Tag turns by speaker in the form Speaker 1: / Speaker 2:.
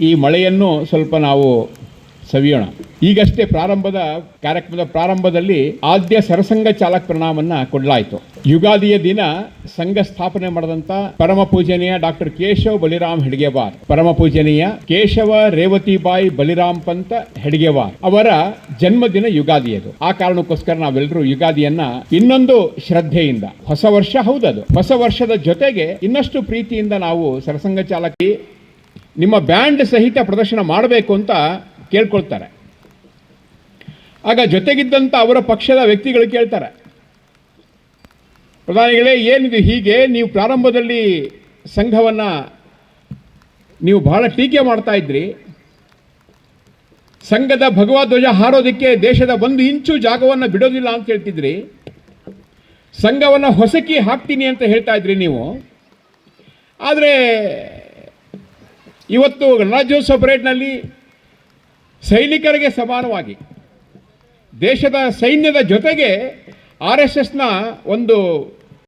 Speaker 1: ಈ ಮಳೆಯನ್ನು ಸ್ವಲ್ಪ ನಾವು ಸವಿಯೋಣ. ಈಗಷ್ಟೇ ಕಾರ್ಯಕ್ರಮದ ಪ್ರಾರಂಭದಲ್ಲಿ ಆದ್ಯ ಸರಸಂಘ ಚಾಲಕ ಪ್ರಣಾಮವನ್ನು ಕೊಡಲಾಯಿತು. ಯುಗಾದಿಯ ದಿನ ಸಂಘ ಸ್ಥಾಪನೆ ಮಾಡಿದಂಥ ಪರಮ ಪೂಜನೀಯ ಡಾಕ್ಟರ್ ಕೇಶವ ಬಲಿರಾಮ್ ಹೆಡ್ಗೇವಾರ್, ಪರಮ ಪೂಜನೀಯ ಕೇಶವ ರೇವತಿಬಾಯಿ ಬಲಿರಾಮ್ ಪಂತ ಹೆಡ್ಗೇವಾರ್ ಅವರ ಜನ್ಮದಿನ ಯುಗಾದಿಯದು. ಆ ಕಾರಣಕ್ಕೋಸ್ಕರ ನಾವೆಲ್ಲರೂ ಯುಗಾದಿಯನ್ನ ಇನ್ನೊಂದು ಶ್ರದ್ಧೆಯಿಂದ, ಹೊಸ ವರ್ಷ ಹೌದದು, ಹೊಸ ವರ್ಷದ ಜೊತೆಗೆ ಇನ್ನಷ್ಟು ಪ್ರೀತಿಯಿಂದ ನಾವು ಸರಸಂಘ ಚಾಲಕಿ ನಿಮ್ಮ ಬ್ಯಾಂಡ್ ಸಹಿತ ಪ್ರದರ್ಶನ ಮಾಡಬೇಕು ಅಂತ ಕೇಳ್ಕೊಳ್ತಾರೆ. ಆಗ ಜೊತೆಗಿದ್ದಂಥ ಅವರ ಪಕ್ಷದ ವ್ಯಕ್ತಿಗಳು ಕೇಳ್ತಾರೆ, ಪ್ರಧಾನಿಗಳೇ ಏನಿದು ಹೀಗೆ, ನೀವು ಪ್ರಾರಂಭದಲ್ಲಿ ಸಂಘವನ್ನು ನೀವು ಬಹಳ ಟೀಕೆ ಮಾಡ್ತಾ ಇದ್ರಿ, ಸಂಘದ ಭಗವಧ್ವಜ ಹಾರೋದಕ್ಕೆ ದೇಶದ 1 ಇಂಚು ಜಾಗವನ್ನು ಬಿಡೋದಿಲ್ಲ ಅಂತ ಹೇಳ್ತಿದ್ರಿ, ಸಂಘವನ್ನು ಹೊಸಕಿ ಹಾಕ್ತೀನಿ ಅಂತ ಹೇಳ್ತಾ ಇದ್ರಿ ನೀವು. ಆದರೆ ಇವತ್ತು ಗಣರಾಜ್ಯೋತ್ಸವ ಪರೇಡ್ನಲ್ಲಿ ಸೈನಿಕರಿಗೆ ಸಮಾನವಾಗಿ ದೇಶದ ಸೈನ್ಯದ ಜೊತೆಗೆ RSSನ ಒಂದು